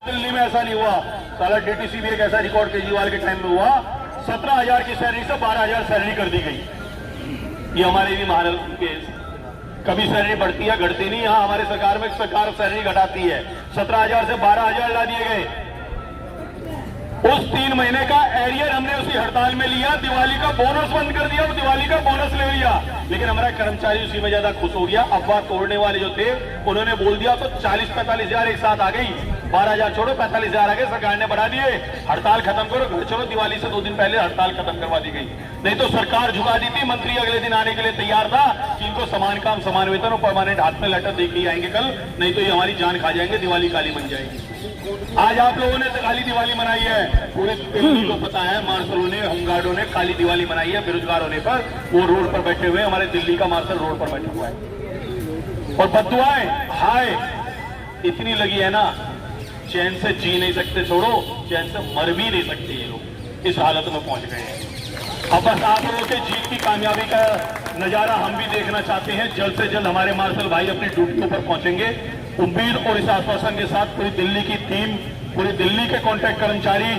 दिल्ली में ऐसा नहीं हुआ, साला डीटीसी भी एक ऐसा रिकॉर्ड केजरीवाल के टाइम में हुआ, 17,000 की सैलरी से 12,000 सैलरी कर दी गई। ये हमारे भी महाराष्ट्र के कभी सैलरी बढ़ती है घटती नहीं। यहाँ हमारे सरकार में सरकार सैलरी घटाती है, 17,000 से 12,000 ला दिए गए। उस 3 महीने का एरियर हमने उसी हड़ताल में लिया, दिवाली का बोनस बंद कर दिया, वो दिवाली का बोनस ले लिया, लेकिन हमारा कर्मचारी उसी में ज्यादा खुश हो गया। अफवाह तोड़ने वाले जो थे उन्होंने बोल दिया तो 40-45 हजार एक साथ आ गई, 12,000 छोड़ो 45 हजार आ गए, सरकार ने बढ़ा दिए, हड़ताल खत्म करो, घर चलो। दिवाली से 2 दिन पहले हड़ताल खत्म करवा दी गई, नहीं तो सरकार झुका दी थी। मंत्री अगले दिन आने के लिए तैयार था कि इनको समान काम समान वेतन और परमानेंट हाथ में लेटर देके ही आएंगे कल, नहीं तो ये हमारी जान खा जाएंगे, दिवाली काली बन जाएगी। आज आप लोगों ने काली दिवाली मनाई है, पूरे दिल्ली को पता है, मार्शलों ने होमगार्डों ने काली दिवाली मनाई है। बेरोजगार होने पर वो रोड पर बैठे हुए, हमारे दिल्ली का मार्शल रोड पर बैठा हुआ है और बद्दुआएं हाय इतनी लगी है ना, चैन से जी नहीं सकते, छोड़ो चैन से मर भी नहीं सकते। ये लोग इस हालत में पहुंच गए हैं। अब बस आप लोगों के जीत की कामयाबी का नजारा हम भी देखना चाहते हैं। जल्द से जल्द हमारे मार्शल भाई अपनी ड्यूटियों पर पहुंचेंगे। उम्मीद और इस आश्वासन के साथ पूरी दिल्ली की टीम, पूरी दिल्ली के कॉन्ट्रैक्ट कर्मचारी,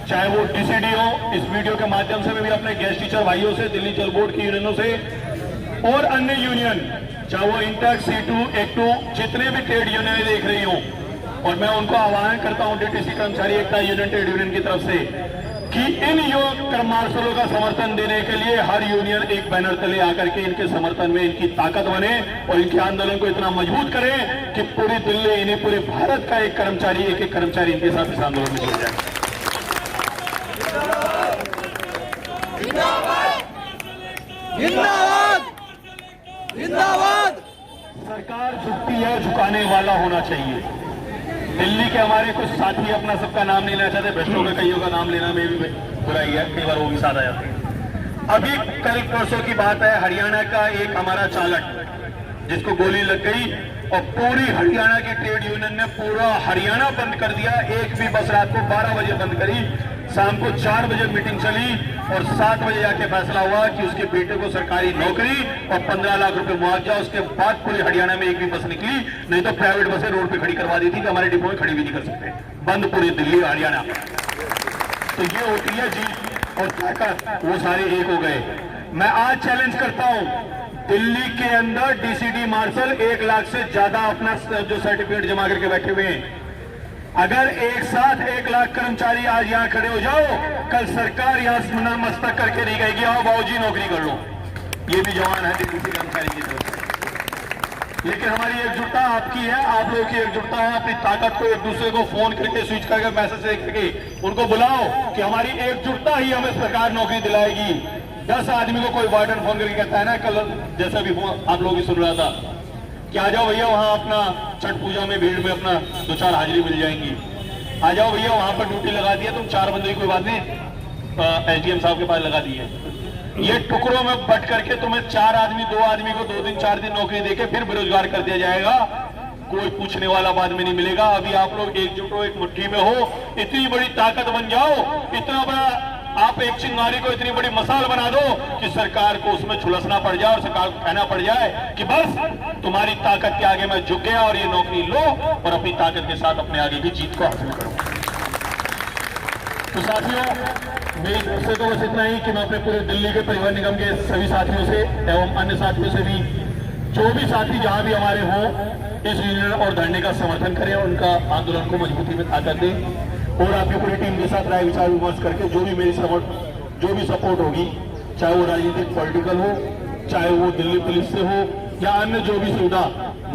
चाहे वो डीसीडी हो, इस वीडियो के माध्यम से मैं भी अपने गेस्ट टीचर भाइयों से, दिल्ली जल बोर्ड की यूनियनों से और अन्य यूनियन, चाहे वो इंटेक, C2, एक्टू, जितने भी ट्रेड यूनियन देख रही हूं, और मैं उनको आह्वान करता हूं डीटीसी कर्मचारी एकता यूनियन, ट्रेड यूनियन की तरफ से कि इन कर्म मार्शलों का समर्थन देने के लिए हर यूनियन एक बैनर तले आकर के इनके समर्थन में इनकी ताकत बने और इनके आंदोलन को इतना मजबूत करे कि पूरी दिल्ली, इन्हें पूरे भारत का एक कर्मचारी, एक कर्मचारी इनके साथ इस आंदोलन में जुड़ जाए। जिंदाबाद। सरकार झुकती है, झुकाने वाला होना चाहिए। दिल्ली के हमारे कुछ साथी अपना सबका नाम नहीं लेना चाहते, भ्रष्टों के कईयों का नाम लेना में भी बुराई है, कई बार वो भी साथ आ जाते हैं। अभी कल परसों की बात है, हरियाणा का एक हमारा चालक जिसको गोली लग गई और पूरी हरियाणा की ट्रेड यूनियन ने पूरा हरियाणा बंद कर दिया। एक भी बस रात को 12 बजे बंद करी, शाम को 4 बजे मीटिंग चली और 7 बजे जाके फैसला हुआ कि उसके बेटे को सरकारी नौकरी और 15 लाख रुपए मुआवजा। उसके बाद पूरे हरियाणा में एक भी बस निकली, नहीं तो प्राइवेट बसें रोड पे खड़ी करवा दी थी कि हमारे डिपो में खड़ी भी नहीं कर सकते, बंद पूरी दिल्ली हरियाणा। तो ये होती है जीत और ताकत, वो सारे एक हो गए। मैं आज चैलेंज करता हूं, दिल्ली के अंदर डीसीडी मार्शल 1 लाख से ज्यादा अपना जो सर्टिफिकेट जमा करके बैठे हुए हैं, अगर एक साथ 1 लाख कर्मचारी आज यहां खड़े हो जाओ, कल सरकार यहां नतमस्तक करके नहीं कहेगी आओ बाबूजी नौकरी कर लो। ये भी जवान है दिल्ली के कर्मचारी की तरफ से। लेकिन हमारी एकजुटता आपकी है, आप लोगों की एकजुटता है। अपनी ताकत को एक दूसरे को फोन करके, स्विच करके, मैसेज करके उनको बुलाओ कि हमारी एकजुटता ही हमें सरकार नौकरी दिलाएगी। 10 आदमी को कोई वार्डन फोन करके कहता है ना, कल जैसा भी आप लोग भी सुन रहा था कि आ जाओ भैया वहां अपना छठ पूजा में भीड़ में अपना 2-4 हाजिरी मिल जाएंगी, आ जाओ भैया वहां पर ड्यूटी लगा दिया तुम 4 बंदे, कोई बात नहीं, SDM साहब के पास लगा दी है। ये टुकड़ों में बट करके तुम्हें 4 आदमी 2 आदमी को 2 दिन 4 दिन नौकरी देके फिर बेरोजगार कर दिया जाएगा, कोई पूछने वाला बाद में नहीं मिलेगा। अभी आप लोग एकजुट हो, एक मुट्ठी में हो, इतनी बड़ी ताकत बन जाओ, इतना बड़ा आप एक चिंगारी को इतनी बड़ी मसाल बना दो कि सरकार को उसमें झुलसना पड़ जाए और सरकार को कहना पड़ जाए कि बस तुम्हारी ताकत के आगे मैं झुक गया और ये नौकरी लो और अपनी ताकत के साथ अपने आगे की जीत को हासिल करो। तो साथियों, मेरी तरफ से तो बस इतना ही कि मैं अपने पूरे दिल्ली के परिवहन निगम के सभी साथियों से एवं अन्य साथियों से भी, जो भी साथी जहां भी हमारे हों, इस यूनियन और धरने का समर्थन करें, उनका आंदोलन को मजबूती में ताकत दें और आपकी पूरी टीम के साथ राय विचार विमर्श करके जो भी मेरी जो भी सपोर्ट होगी, चाहे वो राजनीतिक पॉलिटिकल हो, चाहे वो दिल्ली पुलिस से हो या अन्य जो भी सुविधा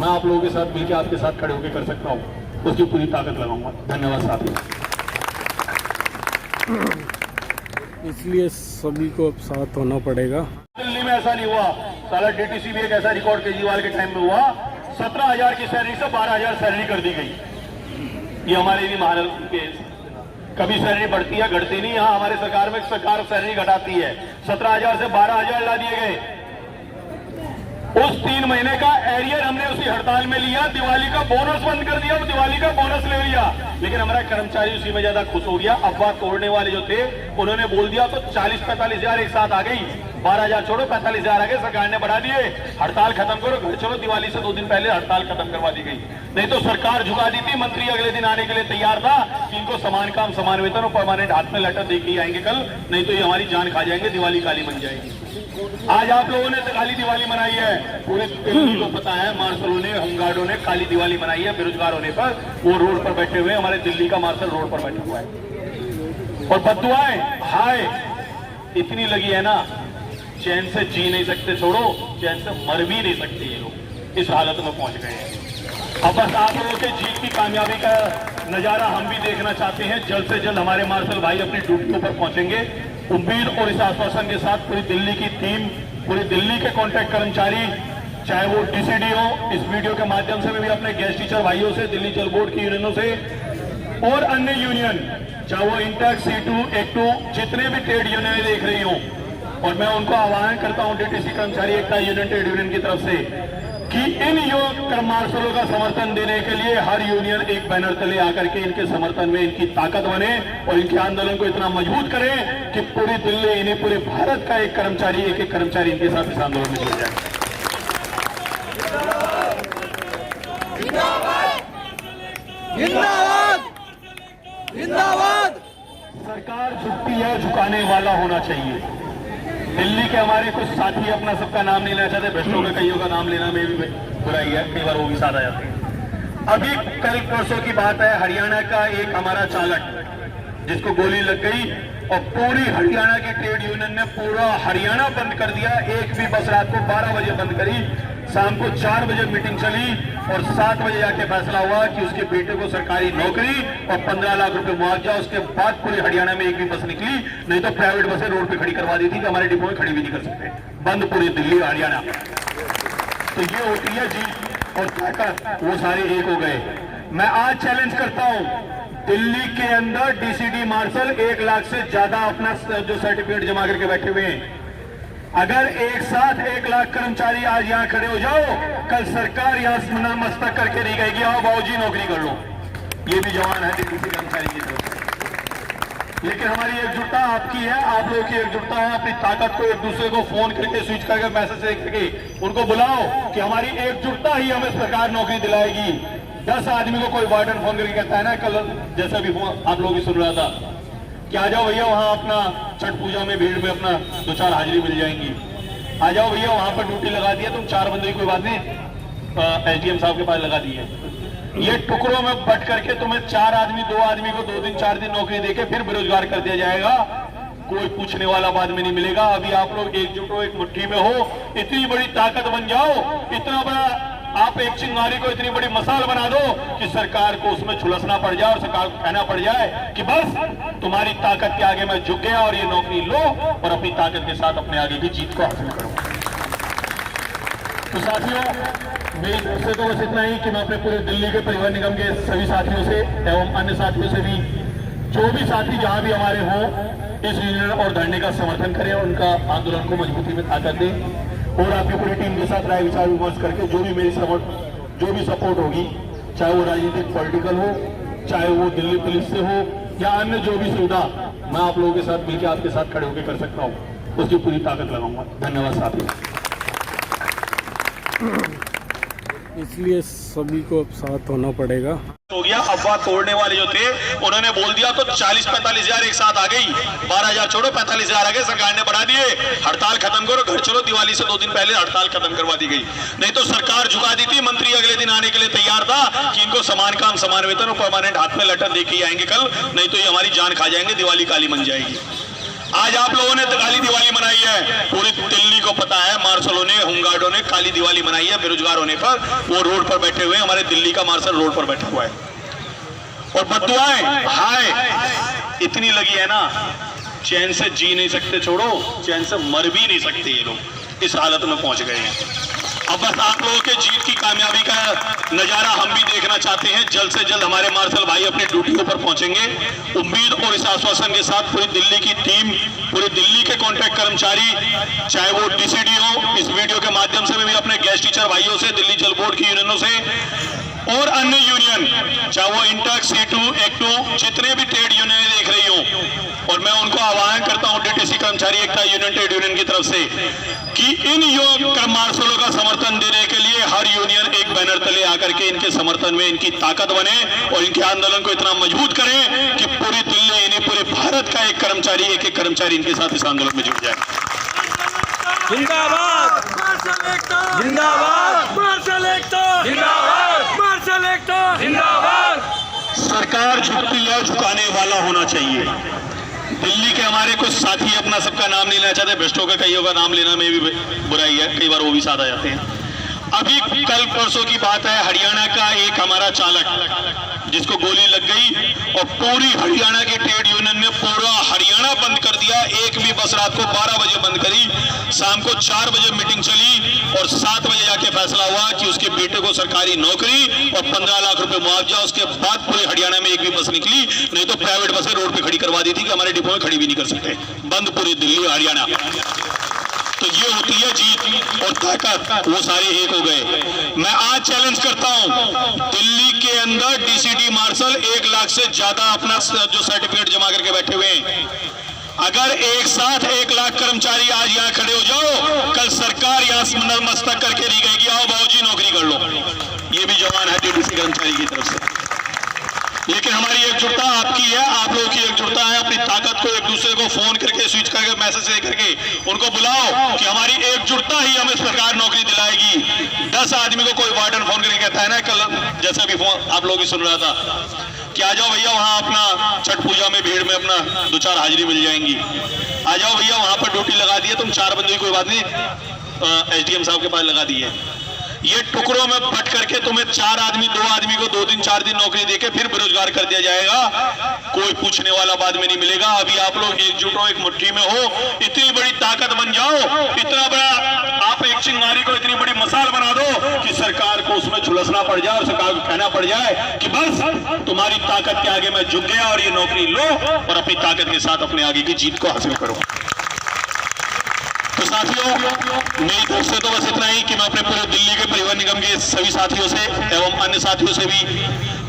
मैं आप लोगों के साथ मिलकर आपके साथ खड़े होकर कर सकता हूं, उसकी पूरी ताकत लगाऊंगा। धन्यवाद साथी। इसलिए सभी को अब साथ होना पड़ेगा। दिल्ली में ऐसा नहीं हुआ, साला डीटीसी भी एक ऐसा रिकॉर्ड केजरीवाल के टाइम में हुआ, 17,000 की सैलरी से 12,000 सैलरी कर दी गई। ये हमारे भी महाराष्ट्र के कभी सैलरी बढ़ती है घटती नहीं। यहाँ हमारे सरकार में सरकार सैलरी घटाती है, 17,000 से 12,000 ला दिए गए। उस 3 महीने का एरियर हमने उसी हड़ताल में लिया, दिवाली का बोनस बंद कर दिया, वो दिवाली का बोनस ले लिया, लेकिन हमारा कर्मचारी उसी में ज्यादा खुश हो गया। अफवाह तोड़ने वाले जो थे उन्होंने बोल दिया तो 40-45 हजार एक साथ आ गई, 12,000 छोड़ो 45 हजार आ गए, सरकार ने बढ़ा दिए, हड़ताल खत्म करो, घर चलो। दिवाली से 2 दिन पहले हड़ताल खत्म करवा दी गई, नहीं तो सरकार झुका दी थी। मंत्री अगले दिन आने के लिए तैयार था कि इनको समान काम समान वेतन और परमानेंट हाथ में लेटर दे के आएंगे कल, नहीं तो ये हमारी जान खा जाएंगे, दिवाली काली बन जाएगी। आज आप लोगों ने तो काली दिवाली मनाई है, पूरे दिल्ली को पता है, मार्शलों ने, होमगार्डों ने काली दिवाली मनाई है बेरोजगार होने पर। वो रोड पर बैठे हुए, हमारे दिल्ली का मार्शल रोड पर बैठा हुआ है और बद्दुआएं हाय इतनी लगी है ना, चैन से जी नहीं सकते, छोड़ो चैन से मर भी नहीं सकते ये लोग, इस हालत में पहुंच गए हैं। अब बस आप लोगों के जीत की कामयाबी का नजारा हम भी देखना चाहते हैं। जल्द से जल्द हमारे मार्शल भाई अपनी ड्यूटियों पर पहुंचेंगे। उम्मीद और इस आश्वासन के साथ पूरी दिल्ली की टीम, पूरी दिल्ली के कॉन्ट्रैक्ट कर्मचारी, चाहे वो डीसीडी हो, इस वीडियो के माध्यम से मैं भी अपने गेस्ट टीचर भाइयों से, दिल्ली जल बोर्ड की यूनियनों से और अन्य यूनियन, चाहे वो इंटेक, C2, एक्टू, जितने भी ट्रेड यूनियन देख रही हूं, और मैं उनको आह्वान करता हूं डीटीसी कर्मचारी एकता यूनियन, ट्रेड यूनियन की तरफ से कि इन योग मार्शलों का समर्थन देने के लिए हर यूनियन एक बैनर तले आकर के इनके समर्थन में इनकी ताकत बने और इनके आंदोलन को इतना मजबूत करें कि पूरी दिल्ली, इन्हें पूरे भारत का एक कर्मचारी, एक एक कर्मचारी इनके साथ इस आंदोलन में जुड़ जाए। जिंदाबाद जिंदाबाद। सरकार झुकती है, झुकाने वाला होना चाहिए। दिल्ली के हमारे कुछ साथी अपना सबका नाम नहीं लेना चाहते, भ्रष्टों के कईयों का नाम लेना में भी बुराई है, कई बार वो भी साथ आ जाते हैं। अभी कल परसों की बात है, हरियाणा का एक हमारा चालक जिसको गोली लग गई और पूरी हरियाणा की ट्रेड यूनियन ने पूरा हरियाणा बंद कर दिया। एक भी बस रात को 12 बजे बंद करी, शाम को 4 बजे मीटिंग चली और 7 बजे जाके फैसला हुआ कि उसके बेटे को सरकारी नौकरी और 15 लाख रुपए मुआवजा। उसके बाद पूरे हरियाणा में एक भी बस निकली नहीं तो प्राइवेट बसें रोड पे खड़ी करवा दी थी कि हमारे डिपो में खड़ी भी नहीं कर सकते, बंद पूरी दिल्ली हरियाणा। तो ये होती है जीत और ताकत, वो सारे एक हो गए। मैं आज चैलेंज करता हूं, दिल्ली के अंदर डीसीडी मार्शल 1 लाख से ज्यादा अपना जो सर्टिफिकेट जमा करके बैठे हुए हैं, अगर एक साथ 1 लाख कर्मचारी आज यहाँ खड़े हो जाओ, कल सरकार यहाँ नतमस्तक करके नहीं कहेगी आओ बाबूजी नौकरी कर लो। ये भी जवान है डीसीडी कर्मचारी की तरफ से। लेकिन हमारी एकजुटता आपकी है, आप लोगों की एकजुटता है। अपनी ताकत को एक दूसरे को फोन करके, स्विच करके, मैसेज करके उनको बुलाओ कि हमारी एकजुटता ही हमें सरकार नौकरी दिलाएगी। 10 आदमी को कोई वार्डन फोन करके कहता है ना, कल जैसा भी आप लोग भी सुन रहा था कि आ जाओ भैया वहां अपना छठ पूजा में भीड़ में अपना 2-4 हाजिरी मिल जाएंगी, आ जाओ भैया वहां पर ड्यूटी लगा दिया तुम 4 बंदे, कोई बात नहीं, एसडीएम साहब के पास लगा दी है। ये टुकड़ों में बट करके तुम्हें 4 आदमी 2 आदमी को 2 दिन 4 दिन नौकरी देके फिर बेरोजगार कर दिया जाएगा, कोई पूछने वाला बाद में नहीं मिलेगा। अभी आप लोग एकजुट हो, एक मुट्ठी में हो, इतनी बड़ी ताकत बन जाओ, इतना बड़ा आप एक चिंगारी को इतनी बड़ी मसाल बना दो कि सरकार को उसमें झुलसना पड़ जाए और सरकार को कहना पड़ जाए कि बस तुम्हारी ताकत के आगे मैं झुक गया और ये नौकरी लो और अपनी ताकत के साथ अपने आगे की जीत को हासिल करो। तो साथियों, मेरी तरफ से तो बस इतना ही कि मैं अपने पूरे दिल्ली के परिवहन निगम के सभी साथियों से एवं अन्य साथियों से भी, जो भी साथी जहां भी हमारे हों, इस यूनियन और धरने का समर्थन करें और उनका आंदोलन को मजबूती में ताकत दें और आपकी पूरी टीम के साथ राय विचार विमर्श करके जो भी मेरी सपोर्ट होगी, चाहे वो राजनीतिक पॉलिटिकल हो, चाहे वो दिल्ली पुलिस से हो या अन्य जो भी सुविधा मैं आप लोगों के साथ मिलकर आपके साथ खड़े होकर कर सकता हूँ, उसकी पूरी ताकत लगाऊंगा। धन्यवाद साथियों। इसलिए सभी को अब साथ होना पड़ेगा। हो गया, अफवाह तोड़ने वाले जो थे उन्होंने बोल दिया तो 40-45 हजार एक साथ आ गई, 12,000 छोड़ो 45 हजार आ गए, सरकार ने बढ़ा दिए। हड़ताल खत्म करो, घर चलो, दिवाली से 2 दिन पहले हड़ताल खत्म करवा दी गई। नहीं तो सरकार झुका दी थी। मंत्री अगले दिन आने के लिए तैयार था कि इनको समान काम समान वेतन और परमानेंट हाथ में लेटर दे के आएंगे कल, नहीं तो ये हमारी जान खा जाएंगे, दिवाली काली बन जाएगी। आज आप लोगों ने तो काली दिवाली मनाई है, पूरी दिल्ली को पता है, मार्शलों ने, होमगार्डों ने काली दिवाली मनाई है बेरोजगार होने पर। वो रोड पर बैठे हुए, हमारे दिल्ली का मार्शल रोड पर बैठा हुआ है और बद्दुआएं हाय इतनी लगी है ना, चैन से जी नहीं सकते, छोड़ो चैन से मर भी नहीं सकते ये लोग, इस हालत में पहुंच गए हैं। अब बस आप लोगों के जीत की कामयाबी का नजारा हम भी देखना चाहते हैं। जल्द से जल्द हमारे मार्शल भाई अपनी ड्यूटियों पर पहुंचेंगे। उम्मीद और इस आश्वासन के साथ पूरी दिल्ली की टीम, पूरे दिल्ली के कॉन्ट्रैक्ट कर्मचारी, चाहे वो डीसीडी हो, इस वीडियो के माध्यम से मैं भी अपने गेस्ट टीचर भाइयों से, दिल्ली जल बोर्ड की यूनियनों से और अन्य यूनियन, चाहे वो इंटेक, C2, एक्टू, जितने भी ट्रेड यूनियन देख रही हूं, और मैं उनको आह्वान करता हूं डीटीसी कर्मचारी एकता यूनियन ट्रेड यूनियन की तरफ से कि इन योग मार्शलों का समर्थन देने के लिए हर यूनियन एक बैनर तले आकर के इनके समर्थन में इनकी ताकत बने और इनके आंदोलन को इतना मजबूत करें कि पूरी दिल्ली यानी पूरे भारत का एक कर्मचारी इनके साथ इस आंदोलन में जुट जाए। जिंदाबाद मार्शल एकता, जिंदाबाद मार्शल एकता, जिंदाबाद मार्शल एकता, जिंदाबाद। सरकार झुकती है, झुकाने वाला होना चाहिए। दिल्ली के हमारे कुछ साथी अपना सबका नाम नहीं लेना चाहते, भ्रष्टों का कईयों का नाम लेना में भी बुराई है, कई बार वो भी साथ आ जाते हैं। अभी कल परसों की बात है, हरियाणा का एक हमारा चालक जिसको गोली लग गई और पूरी हरियाणा के ट्रेड यूनियन ने पूरा हरियाणा बंद कर दिया। एक भी बस रात को 12 बजे बंद करी, शाम को 4 बजे मीटिंग चली और 7 बजे जाके फैसला हुआ कि उसके बेटे को सरकारी नौकरी और 15 लाख रुपए मुआवजा। उसके बाद पूरे हरियाणा में एक भी बस निकली नहीं तो प्राइवेट बसें रोड पे खड़ी करवा दी थी कि हमारे डिपो में खड़ी भी नहीं कर सकते। बंद पूरी दिल्ली हरियाणा। तो ये होती है जीत और ताकत, वो सारे एक हो गए। मैं आज चैलेंज करता हूं, दिल्ली के अंदर डीसीडी मार्शल 1 लाख से ज्यादा अपना जो सर्टिफिकेट जमा करके बैठे हुए हैं। अगर एक साथ 1 लाख कर्मचारी आज यहाँ खड़े हो जाओ, कल सरकार यहाँ नतमस्तक करके नहीं कहेगी आओ बाबूजी नौकरी कर लो। ये भी जवान है डीडीसी कर्मचारी की तरफ से। लेकिन हमारी एकजुटता आपकी है, आप लोगों की एकजुटता है। अपनी ताकत को एक दूसरे को फोन करके स्विच करके मैसेज दे करके उनको बुलाओ कि हमारी एकजुटता ही हमें सरकार नौकरी दिलाएगी। 10 आदमी को कोई वार्डन फोन करके कहता है ना, कल जैसा भी फोन आप लोग ही सुन रहा था कि आ जाओ भैया वहां अपना छठ पूजा में भीड़ में अपना 2-4 हाजिरी मिल जाएंगी, आ जाओ भैया वहां पर ड्यूटी लगा दी है, तुम 4 बंदे कोई बात नहीं एसडीएम साहब के पास लगा दी है। ये टुकड़ों में बट करके तुम्हें 4 आदमी 2 आदमी को 2 दिन 4 दिन नौकरी देके फिर बेरोजगार कर दिया जाएगा। कोई पूछने वाला बाद में नहीं मिलेगा। अभी आप लोग एकजुट हो, एक मुट्ठी में हो, इतनी बड़ी ताकत बन जाओ, इतना बड़ा आप एक चिंगारी को इतनी बड़ी मसाल बना दो कि सरकार को उसमें झुलसना पड़ जाए और सरकार को कहना पड़ जाए कि बस तुम्हारी ताकत के आगे मैं झुक गया और ये नौकरी लो और अपनी ताकत के साथ अपने आगे की जीत को हासिल करो। तो साथियों, मेरी तरफ से तो बस इतना ही कि मैं अपने पूरे दिल्ली के परिवहन निगम के सभी साथियों से एवं अन्य साथियों से भी,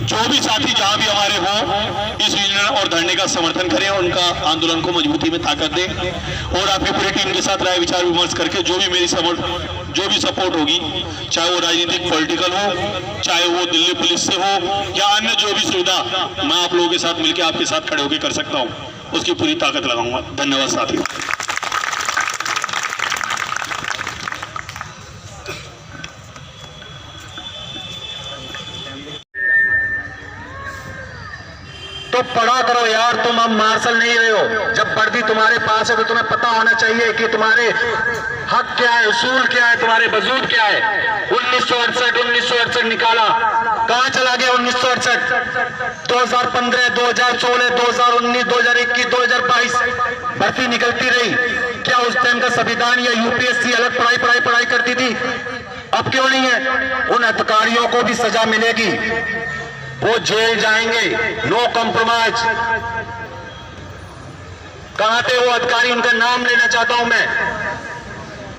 जो भी साथी जहां भी हमारे हों, इस यूनियन और धरने का समर्थन करें, उनका आंदोलन को मजबूती में ताकत दें और आपकी पूरी टीम के साथ राय विचार विमर्श करके जो भी सपोर्ट होगी, चाहे वो राजनीतिक पॉलिटिकल हो, चाहे वो दिल्ली पुलिस से हो या अन्य जो भी सुविधा मैं आप लोगों के साथ मिलकर आपके साथ खड़े होकर कर सकता हूँ, उसकी पूरी ताकत लगाऊंगा। धन्यवाद साथियों। तो पढ़ा करो यार, तुम अब मार्शल नहीं रहे हो। जब वर्दी तुम्हारे पास है तो तुम्हें पता होना चाहिए कि तुम्हारे हक क्या है, उसूल क्या है, तुम्हारे वजूद क्या है। 1968 निकाला, कहां चला गया 1968? 2015, 2016, 2019, 2021, 2022 भर्ती निकलती रही। क्या उस टाइम का संविधान या यूपीएससी अलग पढ़ाई करती थी? अब क्यों नहीं है? उन अधिकारियों को भी सजा मिलेगी, वो जेल जाएंगे, नो कॉम्प्रोमाइज। कहां थे वो अधिकारी? उनका नाम लेना चाहता हूं मैं।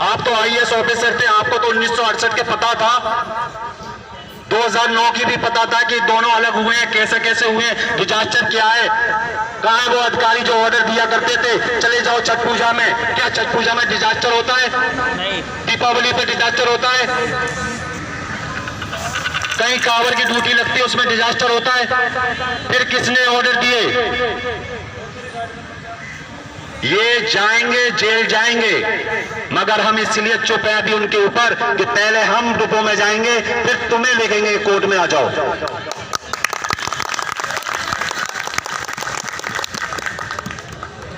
आप तो आईएएस ऑफिसर थे, आपको तो 1968 के पता था, 2009 की भी पता था कि दोनों अलग हुए हैं, कैसे कैसे हुए हैं, डिजास्टर क्या है। कहां है वो अधिकारी जो ऑर्डर दिया करते थे चले जाओ छठ पूजा में? क्या छठ पूजा में डिजास्टर होता है? नहीं। दीपावली पे डिजास्टर होता है? कहीं कांवड़ की ड्यूटी लगती है उसमें डिजास्टर होता है? फिर किसने ऑर्डर दिए? ये जाएंगे, जेल जाएंगे, मगर हम इसलिए चुप हैं अभी उनके ऊपर कि पहले हम डिपो में जाएंगे फिर तुम्हें लेकेंगे कोर्ट में, आ जाओ।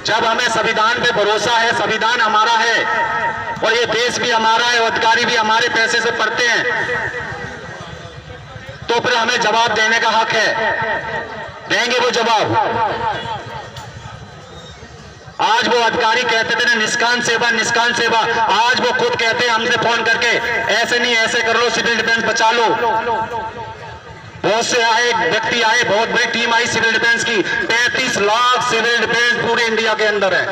जब हमें संविधान पे भरोसा है, संविधान हमारा है और ये देश भी हमारा है, अधिकारी भी हमारे पैसे से पढ़ते हैं, तो फिर हमें जवाब देने का हक है। देंगे वो जवाब। आज वो अधिकारी कहते थे ना निष्काम सेवा, निष्काम सेवा, आज वो खुद कहते हैं हमसे फोन करके ऐसे नहीं ऐसे कर लो, सिविल डिफेंस बचा लो। बहुत से आए व्यक्ति आए, बहुत बड़ी टीम आई सिविल डिफेंस की, 35 लाख सिविल डिफेंस पूरे इंडिया के अंदर है।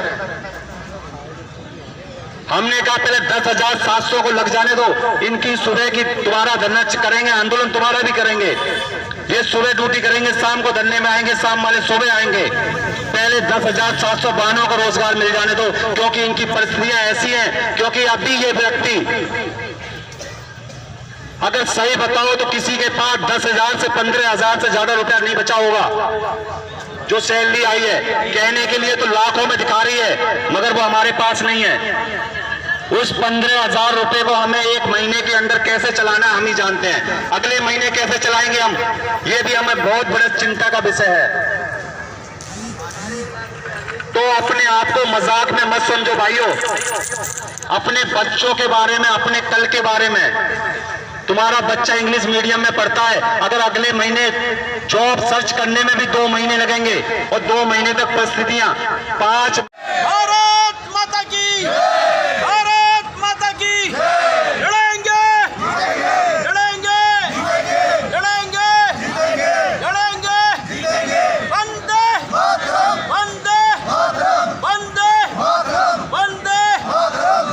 हमने कहा पहले 10,700 को लग जाने दो, इनकी सुबह की तुम्हारा धरना करेंगे, आंदोलन तुम्हारा भी करेंगे। ये सुबह ड्यूटी करेंगे, शाम को धरने में आएंगे, शाम वाले सुबह आएंगे। पहले 10,700 वाहनों को रोजगार मिल जाने दो, क्योंकि इनकी परिस्थितियां ऐसी हैं। क्योंकि अभी ये व्यक्ति अगर सही बताओ तो किसी के पास 10,000 से 15,000 से ज्यादा रुपया नहीं बचा होगा। जो सैलरी आई है कहने के लिए तो लाखों में दिखा रही है, मगर वो हमारे पास नहीं है। उस 15,000 रुपए को हमें एक महीने के अंदर कैसे चलाना हम ही जानते हैं। अगले महीने कैसे चलाएंगे हम, ये भी हमें बहुत बड़ा चिंता का विषय है। तो अपने आप को मजाक में मत समझो भाइयों। अपने बच्चों के बारे में, अपने कल के बारे में, तुम्हारा बच्चा इंग्लिश मीडियम में पढ़ता है, अगर अगले महीने जॉब सर्च करने में भी 2 महीने लगेंगे और 2 महीने तक परिस्थितियां 5 भारत माता की, भारत माता की, लड़ेंगे, लड़ेंगे, लड़ेंगे, लड़ेंगे, वंदे वंदे वंदे वंदे वंदे वंदे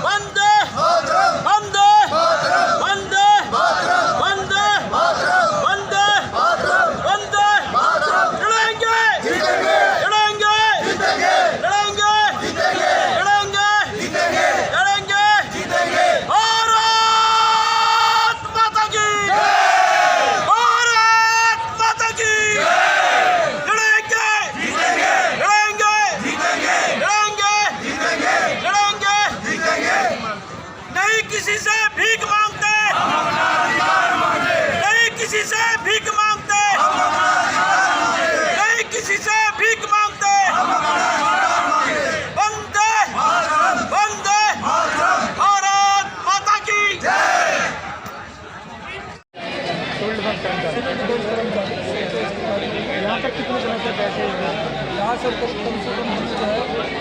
वंदे वंदे वंदे वंदे, लड़ेंगे, लड़ेंगे, लड़ेंगे, लड़ेंगे, लड़ेंगे, भारत माता की, भारत माता की, लड़ेंगे, लड़ेंगे, लड़ेंगे, लड़ेंगे, नहीं किसी से भीख मांगते, नहीं किसी से भीख मांगते, नहीं किसी से भीख मांगते, वंदे वंदे भारत माता की। यहाँ तक कितने दिनों से बैठे हुए हैं? यहाँ से कम से कम जो है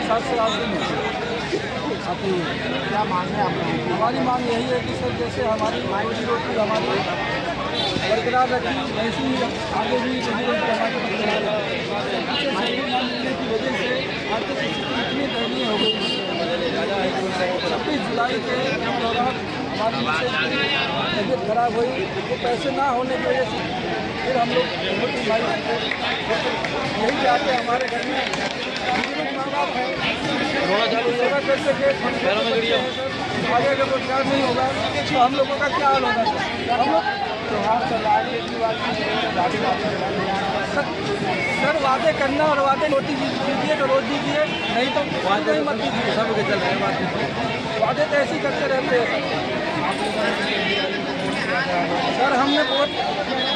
7 से 8 दिन आपकी क्या मांग है? हमारी मांग यही है कि सर जैसे हमारी रोजी रोटी हमारी बरकरार रखी, वैसे ही आगे भी रोजी रोटी हमारी बरकरार रखी। ना मिलने की वजह से आर्थिक स्थिति इतनी दयनीय हो गई। 26 जुलाई के दौरान हमारी तबीयत खराब हुई, तो पैसे ना होने की वजह से फिर हम लोग यही चाहते हैं हमारे घर में माँ बाप है, सेवा कर सके। आगे अगर रोजगार नहीं होगा तो हम लोगों का क्या हाल होगा? हम लोग त्योहार चल रहा है, सर वादे करना और वादे रोटी दीजिए तो रोज दीजिए, नहीं तो वादे ही मत दीजिए। सब के चल रहे हैं वादे तो ऐसे ही करते रहते हैं। सर हमने वोट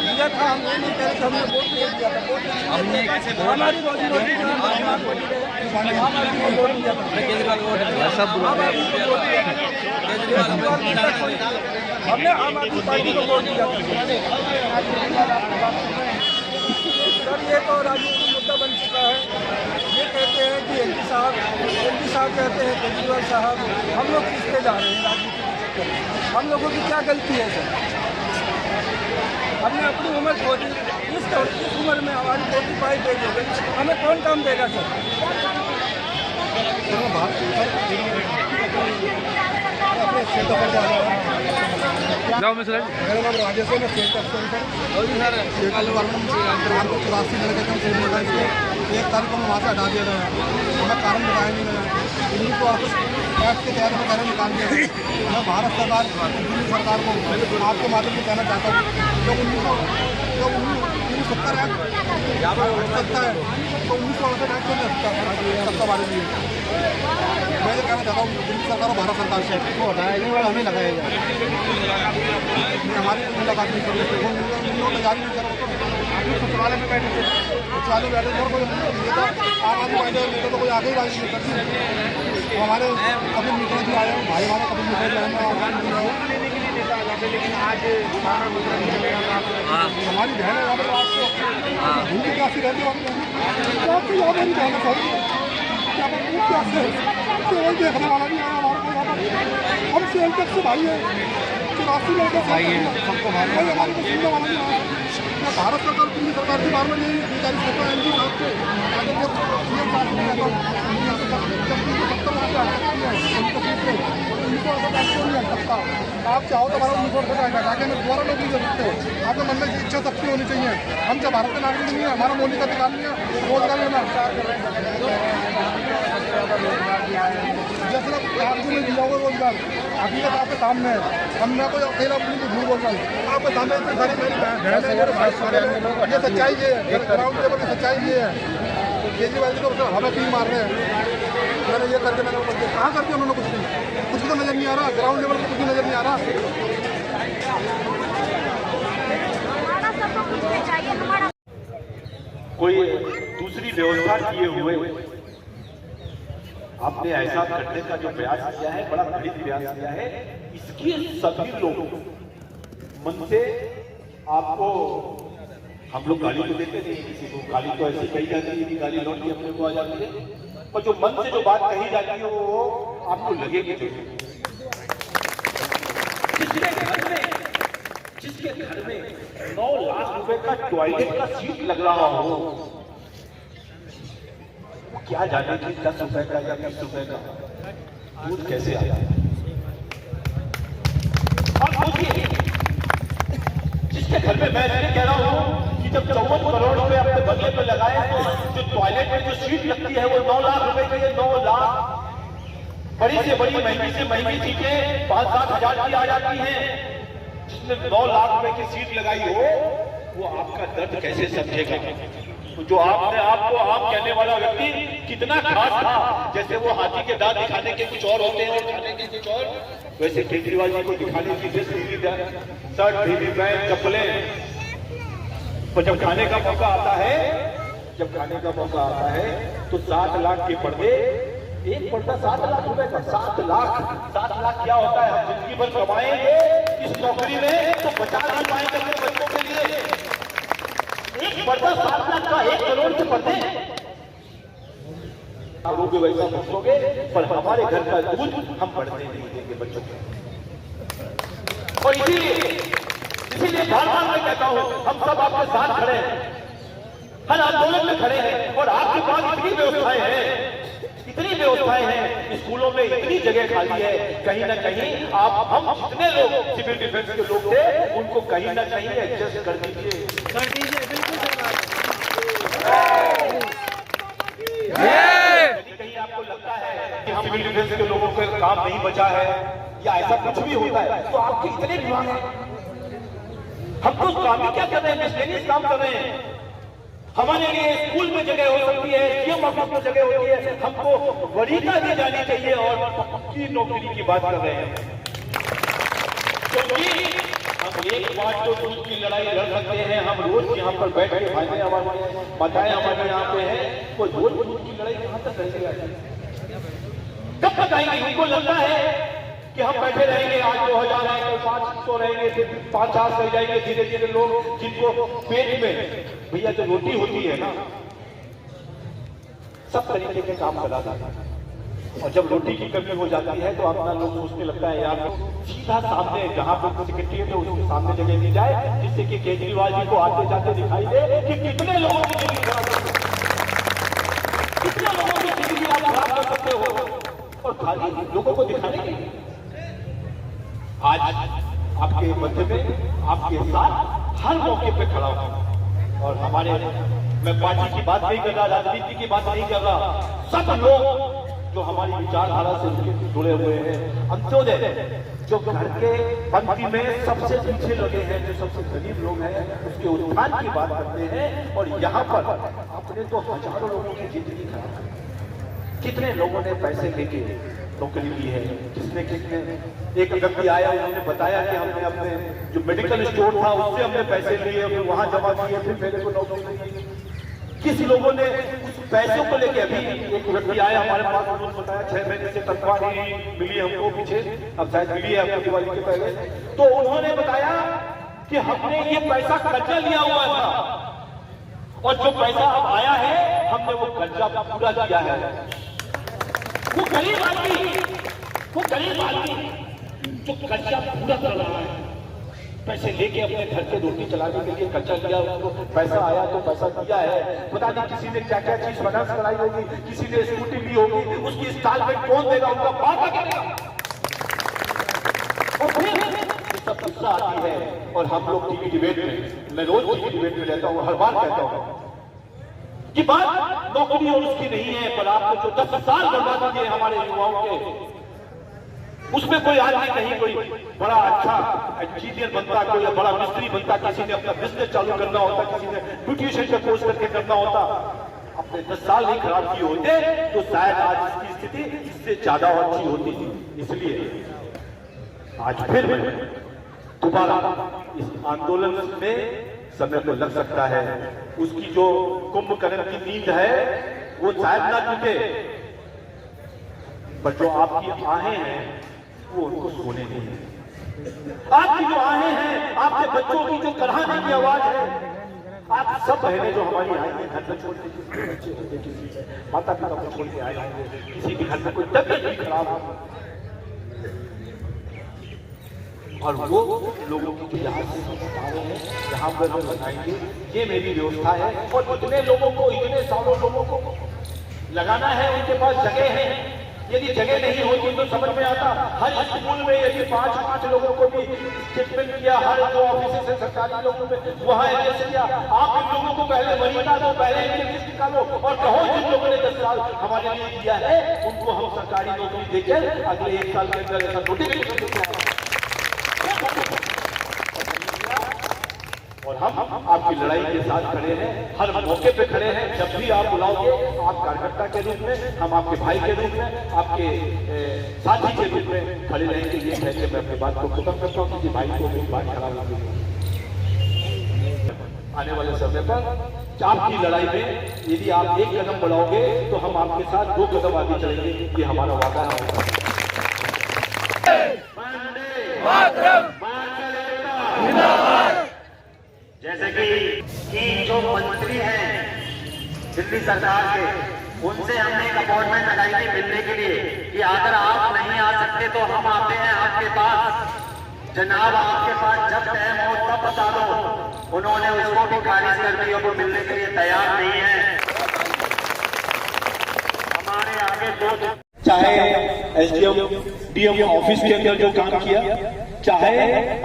दिया था, हम ये नहीं कह रहे हमने वोट नहीं दिया था, वोट हमारी रोजी रोटी जो है हमने आम आदमी पार्टी को वोट दिया था। सर ये तो राजनीतिक मुद्दा बन चुका है। ये कहते हैं कि एमपी साहब कहते हैं केजरीवाल साहब, हम लोग किस पे जा रहे हैं राजनीति? हम लोगों की क्या गलती है सर? हमने अपनी उम्र खो दी, इस उम्र में हमारी 45 एज हो गई, हमें कौन काम देगा सर? जाओ मिश्रा जी। मेरा नाम राजेश है, मैं स्टेट अफसर हमको 84 लड़के कम से 1 तारीख को वहाँ से हटा दिया गया, हमें कारण बताया नहीं गया। दिल्ली को एक्ट के तहत में कारण निकाल दिया। मैं भारत सरकार, दिल्ली सरकार को आपके माध्यम से कहना चाहता हूँ, जो 1970 एक्ट सकता है तो 1968 एक्ट को नहीं सकता बारे में। मैं ये कहना चाहता हूँ दिल्ली सरकार और भारत सरकार से को हटाएगा और हमें लगाएगा। हमारी मुलाकात नहीं कर सकते, वो तैयारी नहीं कर सकते। सचिवालय में बैठे थे, सचिवालय बैठे और कोई नेता आम आदमी पार्टी और नेता तो कोई आगे ही राजनीति करती है। तो हमारे कभी मित्र जी आए, भाई हमारे कभी मित्र जी आए, लेकिन आज हमारी बहन है हमारे पास हिंदी क्लासी रहती है, आपकी याद है बहन सॉरी क्या सेल देखने वाला नहीं आया हमारे को यहाँ पर। हम सेल तक से भाई है, 84 लोगों से भाई है, सबको भाई हमारे को सुनने वाला नहीं आया। अपना भारत सरकार पूरी सरकार की बार बार यही गुजारिश करता है एमपी साहब से, अगर जब सीएम साहब ने जब उनको अगर एक्शन नहीं हट सकता, आप चाहो तो हमारा 19 वर्ष आएगा, ताकि हमें दोबारा नौकरी दे सकते हो। आपके मन में इच्छा शक्ति होनी चाहिए। हम चाहे भारत के नागरिक नहीं है, हमारा मौलिक अधिकार नहीं है रोजगार लेना। जैसे आपको में दिया होगा रोजगार, हकीकत आपके सामने है। हम मैं कोई अकेला अपनी को झूठ बोल रहा हूँ, आपके सामने इतनी सारी मेरी ये सच्चाई ये है, ग्राउंड लेवल की सच्चाई ये है। केजरीवाल जी तो हमें तीर मार रहे हैं, मैंने ये करके मैंने करके कहाँ करके उन्होंने कुछ भी तो नजर नहीं आ रहा, ग्राउंड लेवल पर कुछ भी नजर नहीं आ रहा। कोई दूसरी व्यवस्था किए हुए आपने ऐसा करने का जो प्रयास किया है, बड़ा घटित प्रयास किया है। इसके सभी लोग मन से आपको, हम लोग गाली तो देते नहीं किसी को, गाली तो ऐसी कही जाती है कि गाली लौट के अपने को आ जाती है, पर जो मन से जो बात कही जाती है वो आपको लगेगी चाहिए। जिसके घर में 9 लाख रुपए का टॉयलेट का सीट लग रहा हो, क्या जाने कि 10 रुपए का या 20 रुपए का दूध कैसे आया। और सोचिए, जिसके घर में मैं कह रहा हूं कि जब 54 करोड़ रुपए अपने बंगले पे लगाए तो जो टॉयलेट में जो सीट लगती है वो 9 लाख रुपए के लिए 9 लाख बड़ी से बड़ी महंगी से महंगी सीटें 5-7 हजार की आ जाती हैं। जिसने 9 लाख रुपए की सीट लगाई हो वो आपका दर्द कैसे समझेगा। जो आपने आपको आप कहने वाला व्यक्ति कितना खास था, जैसे वो हाथी के दांत दिखाने के कुछ और होते हैं और खाने के कुछ और, वैसे केजरीवाल जी को दिखाने की शर्ट भी पैंट चप्पलें, पर जब खाने का मौका आता है, जब खाने का मौका आता है तो 7 लाख के पर्दे, एक पर्दा 7 लाख रुपए का, 7 लाख क्या होता है। हम जिंदगी भर कमाएंगे इस नौकरी में तो बचा नहीं पाएंगे अपने बच्चों के लिए। एक पर्दा 7 लाख का, 1 करोड़ के पर्दे आप वैसा बचोगे, पर हमारे घर का दूध हम बढ़ने नहीं देंगे बच्चों को। और इसीलिए बार बार मैं कहता हूं, हम सब आपके साथ खड़े हैं, हर आंदोलन में खड़े हैं, और आपके पास इतनी व्यवस्थाएं हैं, स्कूलों में इतनी जगह खाली है, कहीं ना कहीं आप हम जितने लोग सिविल डिफेंस के लोग थे उनको कहीं ना कहीं एडजस्ट कर दीजिए। बिल्कुल कहीं आपको लगता है कि हम सिविल डिफेंस के लोगों का काम नहीं बचा है या ऐसा कुछ भी होता है तो आपके इतने विभाग हैं, हम तो काम ही क्या कर रहे हैं, मिसलेनियस काम कर रहे हैं। हमारे लिए स्कूल में जगह हो सकती है, सीएम ऑफिस में जगह होती है, हमको वरीयता दी जानी चाहिए और पक्की नौकरी की बात कर रहे हैं। क्योंकि हम एक बात तो दूध की लड़ाई लड़ सकते हैं, हम रोज यहाँ पर बैठ के भाई हमारे बताए हमारे यहाँ पे है, कोई रोज दूध की लड़ाई कहाँ तक रहेगी, कब तक आएंगे। उनको लगता है कि हम बैठे रहेंगे, आज 2000 आएंगे, 500 रहेंगे, फिर 5-4 रह जाएंगे, धीरे धीरे लोग जिनको पेट में भैया जो रोटी होती है ना, सब तरीके के काम कराता है, और जब रोटी की कमी हो जाती है तो अपना लोग सोचने लगता है यार सीधा सामने जहां पर सेक्रेटरी है तो उसके सामने जगह दी जाए, जिससे कि केजरीवाल जी को आते जाते दिखाई दे कि कितने लोगों की जिंदगी खराब कर सकते हो, कितने लोगों की जिंदगी आप खराब कर सकते हो, और खाली लोगों को दिखाने के लिए आज आपके मध्य में आपके साथ हर मौके पे खड़ा हूं। और हमारे, मैं पार्टी की बात नहीं कर रहा, राजनीति की बात नहीं कर रहा, सब लोग जो हमारी विचारधारा से जुड़े हुए हैं, अंत्योदय जो घर के पंक्ति में सबसे पीछे लगे हैं, जो सबसे गरीब लोग हैं, उसके उत्थान की बात करते हैं। और यहाँ पर अपने तो हजारों लोगों की जिंदगी खराब है, कितने लोगों ने पैसे लेके नौकरी की है, किसने एक व्यक्ति आया, उन्होंने बताया कि हमने अपने जो मेडिकल स्टोर था उससे हमने पैसे लिए, फिर वहां जमा किए, फिर मेरे को नौकरी दी। किस लोगों ने उस पैसों को लेके, अभी एक व्यक्ति आया हमारे पास, उन्होंने बताया 6 महीने से तनख्वाह नहीं मिली हमको, पीछे अब शायद मिली है अपनी दिवाली के पहले, तो उन्होंने बताया कि हमने ये पैसा कर्जा लिया हुआ था और जो पैसा अब आया है हमने वो कर्जा पूरा किया है। वो गरीब आदमी जो कर्जा पूरा कर रहा है, पैसे लेके अपने घर से रोटी चलाने के लिए खर्चा किया, उसको पैसा आया तो पैसा दिया है, पता नहीं किसी ने क्या क्या चीज फाइनेंस कराई होगी, किसी ने स्कूटी ली होगी, उसकी इंस्टॉलमेंट कौन देगा, उनका बाप करेगा। और फिर सब गुस्सा आती है और हम लोग टीवी डिबेट में, मैं रोज टीवी डिबेट में रहता हूँ, हर बार कहता हूँ कि बात नौकरी और उसकी नहीं है, पर आपने जो 10 साल बर्बाद किए हमारे युवाओं के, उसमें कोई आदमी कहीं कोई बड़ा अच्छा इंजीनियर बनता, कोई बड़ा मिस्त्री बनता, किसी ने अपना बिजनेस चालू करना होता, किसी ने ब्यूटिशियन का कोर्स करके करना होता, अपने 10 साल ही खराब किए होते तो शायद आज इसकी स्थिति इससे ज्यादा अच्छी होती थी। इसलिए आज फिर दोबारा इस आंदोलन में समय तो लग सकता है, उसकी जो कुंभकर्ण की नींद है वो शायद ना टूटे, पर जो आपकी आहें हैं वो उनको सोने नहीं है। आपकी जो आहें हैं, आपके बच्चों की जो कराहने की आवाज है, आप सब बहनें जो हमारी आई हैं, घर में छोड़ के बच्चे होते, किसी माता पिता को छोड़ के आए होंगे, किसी के घर में कोई तबियत भी खराब हो, और वो लोगों की जो यहाँ से बता रहे हैं, जहाँ पर हम बताएंगे ये मेरी व्यवस्था है, और इतने लोगों को, इतने सालों लोगों को लगाना है, उनके पास जगह है। यदि जगह नहीं होती तो समझ में आता, हर स्कूल में यदि 5-5 लोगों को भी ट्रीटमेंट किया, हर जो ऑफिस से सरकारी लोगों में वहां एडजस्ट किया, आप इन लोगों को पहले वरीयता दो, पहले इनकी लिस्ट निकालो और कहो जिन लोगों ने 10 साल हमारे लिए किया है उनको हम सरकारी नौकरी देकर अगले 1 साल के अंदर ऐसा नोटिफिकेशन देते हैं। और हम आपकी लड़ाई के साथ खड़े हैं, हर मौके पे खड़े हैं, जब भी आप बुलाओगे आप कार्यकर्ता के रूप में, हम आपके भाई के रूप में, आपके साथी के रूप में खड़े रहेंगे। ये कह के मैं अपनी बात को खत्म करता हूँ, क्योंकि भाई को मेरी बात खराब लगी। आने वाले समय पर आपकी लड़ाई में यदि आप 1 कदम बढ़ाओगे तो हम आपके साथ 2 कदम आगे चलेंगे, ये हमारा वादा है। जैसे कि जो मंत्री हैं दिल्ली सरकार के, उनसे हमने एक अपॉइंटमेंट लगाई थी मिलने के लिए कि अगर आप नहीं आ सकते तो हम आते हैं आपके पास, जनाब आपके पास जब टाइम हो तब बता दो। उन्होंने उसको भी खारिज कर दी और वो मिलने के लिए तैयार नहीं है। हमारे आगे 2 चाहे एसडीएम डीएम ऑफिस के अंदर जो काम किया, चाहे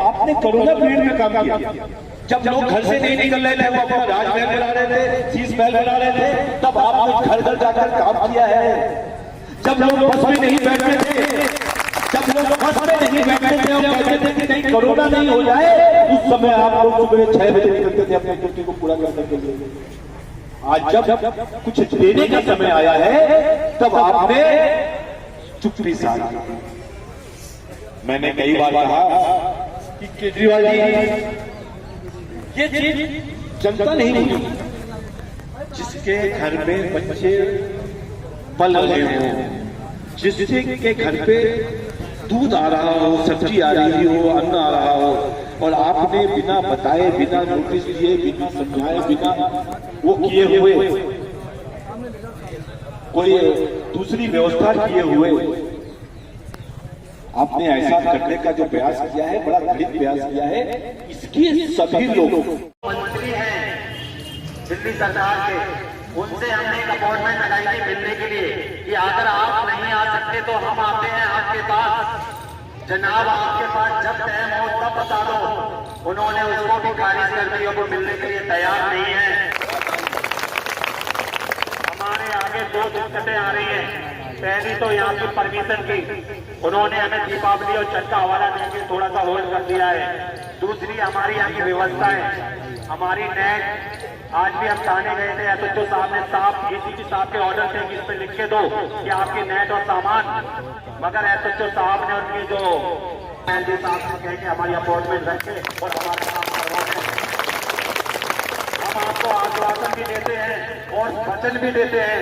आपने कोरोना पीरियड में काम किया, जब लोग घर से नहीं निकल रहे थे, वो अपना राजमहल बना रहे थे, शीश महल बना रहे थे, तब आपने घर घर जाकर काम किया है। जब लोग बस में नहीं बैठते थे, जब लोग बस में नहीं बैठते थे और कहते थे कि नहीं कोरोना नहीं हो जाए, उस समय आप लोग सुबह 6 बजे निकलते थे अपनी ड्यूटी को पूरा करने के लिए। आज जब कुछ देने का समय आया है तब आपने चुप्पी साधी। मैंने कई बार कहा कि केजरीवाल जी ये चीज जनता नहीं होगी, जिसके घर में बच्चे पल रहे हो, जिससे के घर पे दूध आ रहा हो, सब्जी आ रही हो, अन्न आ रहा हो, और आपने बिना बताए, बिना नोटिस दिए, बिना समझाए, बिना वो किए हुए कोई दूसरी व्यवस्था किए हुए आपने ऐसा करने का जो प्रयास किया है, बड़ा घटित प्रयास किया है। इसकी सभी लोग मंत्री हैं दिल्ली सरकार के, उनसे हमने एक अपॉइंटमेंट लगाई थी मिलने के लिए कि अगर आप नहीं आ सकते तो हम आते हैं आपके पास, जनाब आपके पास जब टाइम हो तब बता दो। उन्होंने उसको भी खारिज कर दी और वो मिलने के लिए तैयार नहीं है। हमारे आगे 2 दिक्कतें आ रही हैं। पहली तो यहाँ की परमिशन की, उन्होंने हमें दीपावली और छठ का हवाला देके थोड़ा सा होल्ड कर दिया है। दूसरी हमारी यहाँ की व्यवस्था है, हमारी नेट, आज भी हम थाने गए थे, एसएचओ साहब ने साफ एसीपी साहब के ऑर्डर थे कि इस पे लिख के दो कि आपकी नेट और सामान, मगर एसएचओ साहब ने उनकी जो एलडी साहब से कह के हमारी अपॉइंटमेंट रखे और हमारा काम करवाए। हम आपको आश्वासन भी देते हैं और वचन भी देते हैं,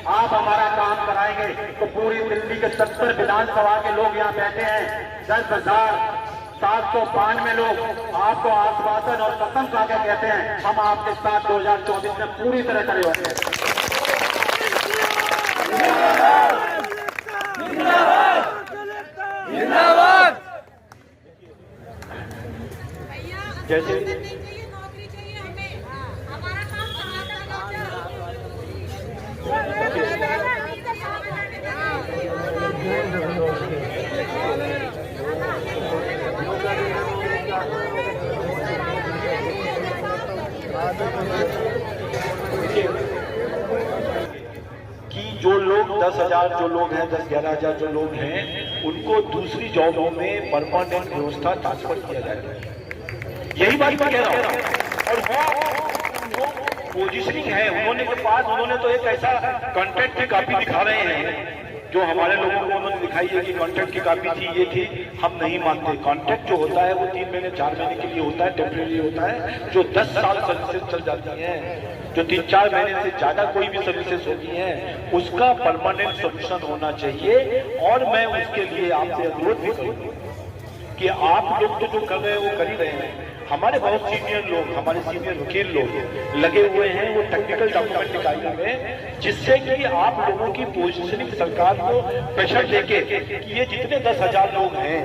आप हमारा काम कराएंगे तो पूरी दिल्ली के 70 विधानसभा के लोग यहाँ बैठे हैं, 10,792 लोग आपको आश्वासन और कसम खा के कहते हैं हम आपके साथ 2024 में पूरी तरह खड़े होंगे। जैसे नहीं चाहिए, नौकरी चाहिए हमें। हमारा काम कि जो लोग 10,000 जो लोग हैं 10-11,000 जो लोग हैं उनको दूसरी जॉबों में परमानेंट व्यवस्था ट्रांसफर किया जाएगा। यही बात मैं कह रहा हूँ। और वो पोजीशनिंग है उन्होंने तो एक ऐसा कंटेंट की कॉपी दिखा रहे हैं जो हमारे लोगों को उन्होंने दिखाई है कि कॉन्ट्रैक्ट की कॉपी थी, ये थी। हम नहीं मानते। कॉन्ट्रैक्ट जो होता है वो 3 महीने 4 महीने के लिए होता है, टेम्परेरी होता है। जो 10 साल सर्विसेज चल जाती हैं, जो 3-4 महीने से ज्यादा कोई भी सर्विसेज होती हैं, उसका परमानेंट सोल्यूशन होना चाहिए। और मैं उसके लिए आपसे अनुरोध भी करूंगा कि आप लोग तो जो कर रहे हैं वो कर ही रहे हैं। हमारे बहुत सीनियर लोग, हमारे सीनियर वकील लोग लगे हुए हैं वो टेक्निकल डॉक्यूमेंट निकालने में, जिससे कि आप लोगों की पोजीशनिंग सरकार को प्रेशर देके कि ये जितने 10,000 लोग हैं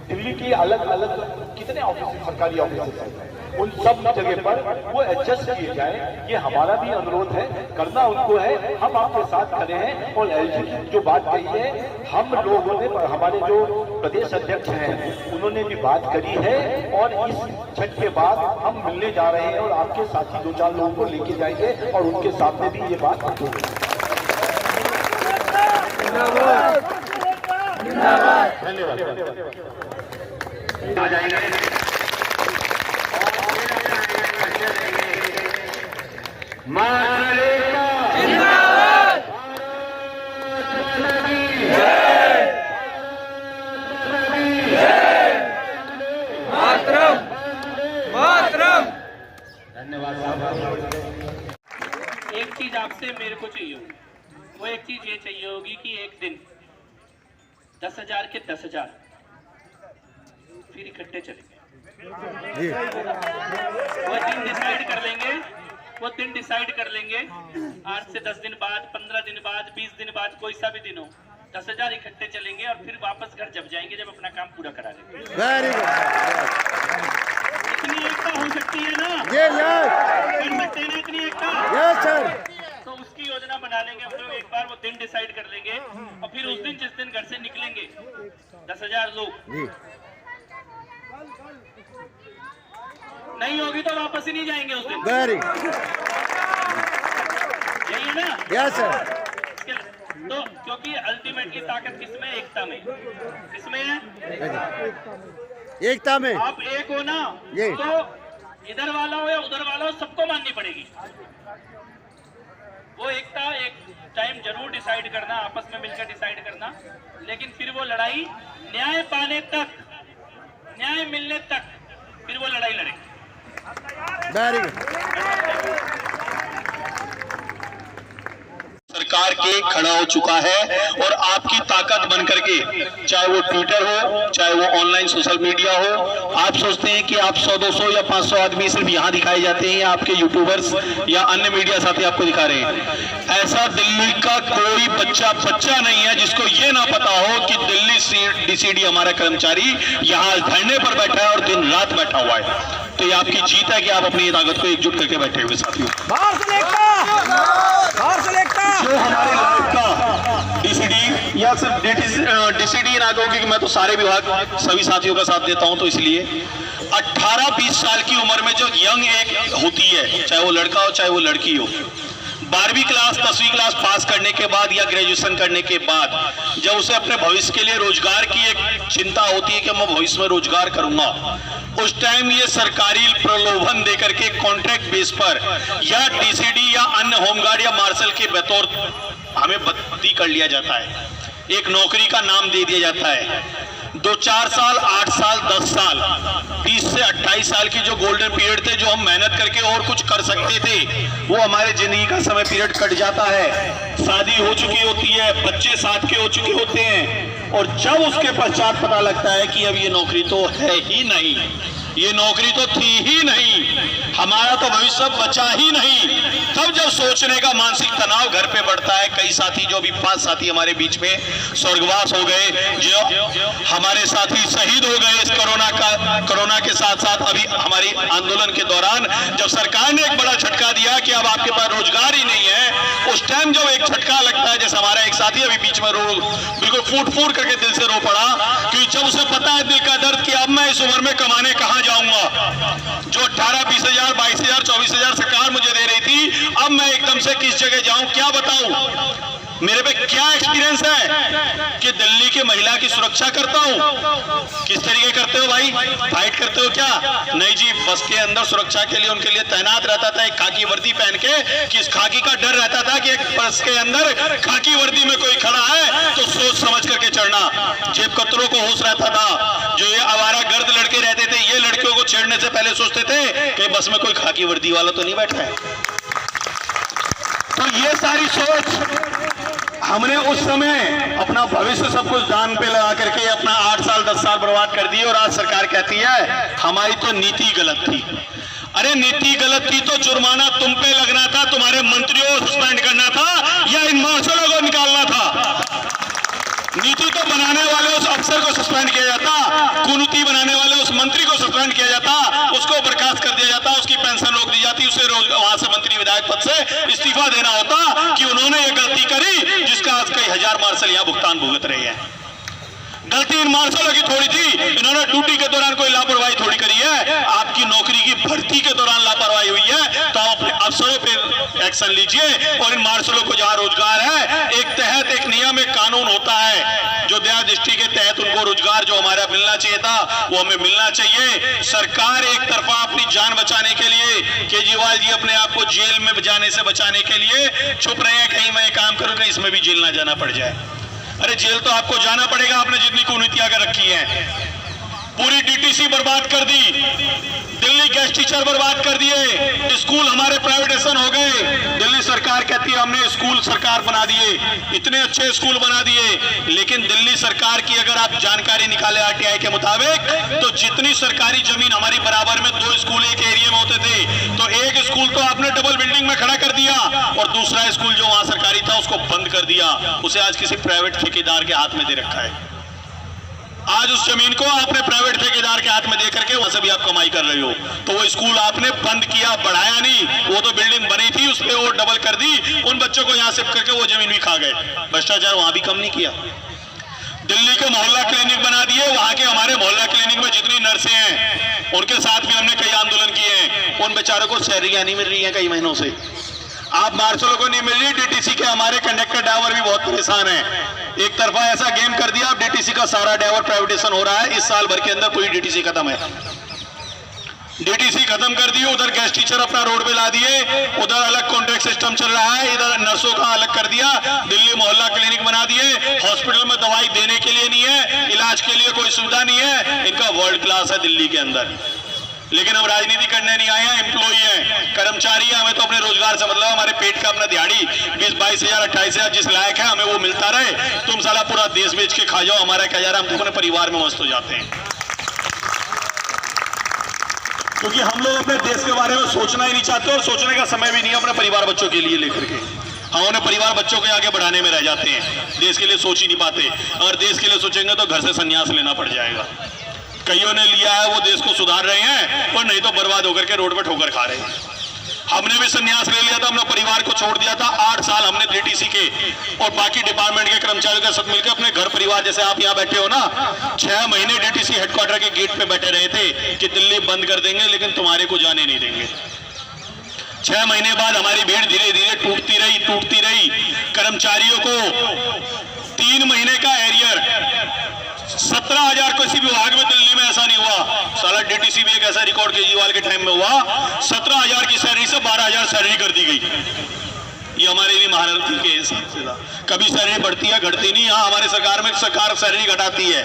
दिल्ली की अलग अलग कितने ऑफिस सरकारी ऑफिस हैं, उन सब जगह पर वो एडजस्ट किए जाए। ये हमारा भी अनुरोध है, करना उनको है। हम आपके साथ खड़े हैं। और एलजी की जो बात कही है, हम लोगों ने, हमारे जो प्रदेश अध्यक्ष हैं उन्होंने भी बात करी है। और इस छठ के बाद हम मिलने जा रहे हैं और आपके साथी 2-4 लोगों को लेके जाएंगे और उनके सामने भी ये बात रखेंगे। धन्यवाद। आ जाएंगे एक चीज आपसे मेरे को चाहिए होगी, वो एक चीज ये चाहिए होगी कि एक दिन 10,000 के 10,000 फिर इकट्ठे चलेंगे। वो दिन डिसाइड कर लेंगे, वो दिन डिसाइड कर लेंगे। 8 से 10 दिन बाद, 15 दिन बाद, 20 दिन बाद, कोई सा भी दिन हो, 10,000 इकट्ठे चलेंगे और फिर वापस घर जब जाएंगे जब अपना काम पूरा करा लेंगे। इतनी एकता हो सकती है ना? कर सकते हैं ना इतनी एकता? Yes sir. तो उसकी योजना बना लेंगे हम लोग। एक बार वो दिन डिसाइड कर लेंगे और फिर उस दिन जिस दिन घर से निकलेंगे 10,000 लोग, नहीं होगी तो वापस ही नहीं जाएंगे उस दिन। यही है ना? Yes sir. तो क्योंकि अल्टीमेटली ताकत किसमें? एकता में। किसमें है? एकता में। आप एक हो ना, तो इधर वाला हो या उधर वाला हो, सबको माननी पड़ेगी वो एकता। एक टाइम जरूर डिसाइड करना, आपस में मिलकर डिसाइड करना, लेकिन फिर वो लड़ाई न्याय पाने तक, न्याय मिलने तक फिर वो लड़ाई लड़ेगी। सरकार के खड़ा हो चुका है और आपकी ताकत बन करके, चाहे वो ट्विटर हो, चाहे वो ऑनलाइन सोशल मीडिया हो। आप सोचते हैं कि आप 100-200 या 500 आदमी सिर्फ यहाँ दिखाए जाते हैं या आपके यूट्यूबर्स या अन्य मीडिया साथी आपको दिखा रहे हैं। ऐसा दिल्ली का कोई बच्चा नहीं है जिसको ये ना पता हो कि दिल्ली डीसीडी हमारा कर्मचारी यहाँ धरने पर बैठा है और दिन रात बैठा हुआ है। तो ये आपकी जीत है कि आप अपनी ताकत को एकजुट करके बैठे हुए साथियों। जो हमारे लाइफ का डीसीडी या सिर्फ डीसीडी ना कहूँ कि मैं तो सारे विभाग सभी साथियों का साथ देता हूं, तो इसलिए 18-20 साल की उम्र में जो यंग एक होती है, चाहे वो लड़का हो चाहे वो लड़की हो, 12वीं क्लास 10वीं क्लास पास करने के बाद या ग्रेजुएशन करने के बाद जब उसे अपने भविष्य के लिए रोजगार की एक चिंता होती है कि मैं भविष्य में रोजगार करूंगा, उस टाइम ये सरकारी प्रलोभन देकर के कॉन्ट्रैक्ट बेस पर या डीसीडी या अन्य होमगार्ड या मार्शल के बतौर हमें भर्ती कर लिया जाता है। एक नौकरी का नाम दे दिया जाता है। 2-4 साल, 8 साल, 10 साल, 20 से 28 साल की जो गोल्डन पीरियड थे, जो हम मेहनत करके और कुछ कर सकते थे, वो हमारे जिंदगी का समय पीरियड कट जाता है। शादी हो चुकी होती है, बच्चे साथ के हो चुके होते हैं और जब उसके पश्चात पता लगता है कि अब ये नौकरी तो है ही नहीं, ये नौकरी तो थी ही नहीं, हमारा तो भविष्य बचा ही नहीं। तब जब सोचने का मानसिक तनाव घर पे बढ़ता है, कई साथी जो भी 5 साथी हमारे बीच में स्वर्गवास हो गए, जो हमारे साथी शहीद हो गए इस कोरोना के साथ साथ अभी हमारी आंदोलन के दौरान, जब सरकार ने एक बड़ा झटका दिया कि अब आपके पास रोजगार ही नहीं है, उस टाइम जब एक झटका लगता है, जैसे हमारा एक साथी अभी बीच में बिल्कुल फूट करके दिल से रो पड़ा, कि जब उसे पता है दिल का दर्द कि अब मैं इस उम्र में कमाने कहां जाऊंगा, जो 18, 20,000, 22,000, 24,000 सरकार मुझे दे रही थी, अब मैं एकदम से किस जगह जाऊं, क्या बताऊं, मेरे पे क्या एक्सपीरियंस है कि दिल्ली की महिला की सुरक्षा करता हूं। किस तरीके करते हो भाई, फाइट करते हो क्या? नहीं जी, बस के अंदर सुरक्षा के लिए उनके लिए तैनात रहता था एक खाकी वर्दी पहन के, कि इस खाकी का डर रहता था कि एक बस के अंदर खाकी वर्दी में कोई खड़ा है तो सोच समझ करके चढ़ना। जेब कतरों को होश रहता था, जो ये आवारा गर्द लड़के रहते थे, ये लड़कियों को छेड़ने से पहले सोचते थे कि बस में कोई खाकी वर्दी वाला तो नहीं बैठा है। तो ये सारी सोच हमने उस समय अपना भविष्य सब कुछ दान पे लगा करके अपना 8 साल 10 साल बर्बाद कर दिए, और आज सरकार कहती है हमारी तो नीति गलत थी। अरे नीति गलत थी तो जुर्माना तुम पे लगना था, तुम्हारे मंत्रियों को सस्पेंड करना था, या इन मार्शलों को निकालना था। नीति तो बनाने वाले उस अफसर को सस्पेंड किया जाता, कुनीति बनाने वाले उस मंत्री को सस्पेंड किया जाता, उसको बर्खास्त कर दिया जाता, उसकी पेंशन रोक दी जाती, उसे वहां से मंत्री विधायक पद से इस्तीफा देना होता कि उन्होंने ये गलती करी जिसका आज कई हजार मार्शल यहां भुगतान भुगत रहे हैं। गलती इन मार्शलों की थोड़ी थी, इन्होंने ड्यूटी के दौरान कोई लापरवाही थोड़ी करी है। आपकी नौकरी की भर्ती के दौरान लापरवाही हुई है तो आप अपने अफसरों पर एक्शन लीजिए, और इन मार्शलों को जहां रोजगार है, एक तहत एक नियम एक कानून होता है जो दया दृष्टि के तहत उनको रोजगार जो हमारा मिलना चाहिए था वो हमें मिलना चाहिए। सरकार एक तरफा अपनी जान बचाने के लिए, केजरीवाल जी अपने आप को जेल में जाने से बचाने के लिए छुप रहे हैं, कहीं मैं काम करूं कहीं इसमें भी जेल ना जाना पड़ जाए। अरे जेल तो आपको जाना पड़ेगा, आपने जितनी कुनीतियां कर रखी है। पूरी डीटीसी बर्बाद कर दी, दिल्ली गेस्ट टीचर बर्बाद कर दिए, स्कूल हमारे प्राइवेटाइजेशन हो गए। दिल्ली सरकार कहती है हमने स्कूल सरकार बना दिए, इतने अच्छे स्कूल बना दिए, लेकिन दिल्ली सरकार की अगर आप जानकारी निकाले आरटीआई के मुताबिक, तो जितनी सरकारी जमीन हमारी बराबर में 2 स्कूल एक एरिया में होते थे, तो एक स्कूल तो आपने डबल बिल्डिंग में खड़ा कर दिया, और दूसरा स्कूल जो वहां सरकारी था उसको बंद कर दिया, उसे आज किसी प्राइवेट ठेकेदार के हाथ में दे रखा है। आज उस जमीन को आपने प्राइवेट ठेकेदार के हाथ में दे करके वहां से भी आप कमाई कर रहे हो। तो वो स्कूल आपने बंद किया, बढ़ाया नहीं, वो तो बिल्डिंग बनी थी उस पे और डबल कर दी, उन बच्चों को यहां शिफ्ट करके वो जमीन भी खा गए। भ्रष्टाचार वहां भी कम नहीं किया। दिल्ली के मोहल्ला क्लिनिक बना दिए, वहां के हमारे मोहल्ला क्लिनिक में जितनी नर्सें हैं उनके साथ भी हमने कई आंदोलन किए हैं, उन बेचारों को सैलरियां नहीं मिल रही है कई महीनों से। आप मार्शलों को नहीं मिल रही, डीटीसी के हमारे कंडक्टर ड्राइवर भी बहुत परेशान हैं। एक तरफा ऐसा गेम कर दिया, अब डीटीसी का सारा ड्राइवर प्राइवेटाइजेशन हो रहा है, इस साल भर के अंदर पूरी डीटीसी खत्म है। डीटीसी खत्म कर दिए, उधर गेस्ट टीचर अपना रोड पे ला दिए, उधर अलग कॉन्ट्रैक्ट सिस्टम चल रहा है, इधर नर्सों का अलग कर दिया, दिल्ली मोहल्ला क्लिनिक बना दिए, हॉस्पिटल में दवाई देने के लिए नहीं है, इलाज के लिए कोई सुविधा नहीं है। इनका वर्ल्ड क्लास है दिल्ली के अंदर, लेकिन हम राजनीति करने नहीं आए हैं, एम्प्लॉई हैं, कर्मचारी हैं, हमें तो अपने रोजगार से मतलब हमारे पेट का अपना दिहाड़ी 20-22,000 28,000 जिस लायक है हमें वो मिलता रहे। तुम साला पूरा देश बेच के खा जाओ, हमारा क्या जा रहा है, हम अपने परिवार में मस्त हो जाते हैं। क्योंकि हम लोग अपने देश के बारे में सोचना ही नहीं चाहते, और सोचने का समय भी नहीं है अपने परिवार बच्चों के लिए लेकर के। हम उन्हें परिवार बच्चों के आगे बढ़ाने में रह जाते हैं, देश के लिए सोच ही नहीं पाते। अगर देश के लिए सोचेंगे तो घर से संन्यास लेना पड़ जाएगा। कईयों ने लिया है, वो देश को सुधार रहे हैं, और नहीं तो बर्बाद होकर के रोड पे ठोकर खा रहे हैं। हमने भी संन्यास ले लिया था, हमने परिवार को छोड़ दिया था। 8 साल हमने डीटीसी के और बाकी डिपार्टमेंट के कर्मचारियों के साथ मिलकर अपने घर परिवार, जैसे आप यहाँ बैठे हो ना, 6 महीने डीटीसी हेडक्वार्टर के गेट पे बैठे रहे थे कि दिल्ली बंद कर देंगे लेकिन तुम्हारे को जाने नहीं देंगे। 6 महीने बाद हमारी भीड़ धीरे धीरे टूटती रही। कर्मचारियों को 3 महीने का एरियर 17,000 किसी विभाग में दिल्ली में ऐसा नहीं हुआ। साला डीटीसी भी एक ऐसा रिकॉर्ड केजरीवाल के टाइम में हुआ, 17,000 की सैलरी से 12,000 सैलरी कर दी गई। ये हमारे लिए महारथी के हिसाब से था। कभी सैलरी बढ़ती है, घटती नहीं। हाँ, हमारे सरकार में सरकार सैलरी घटाती है।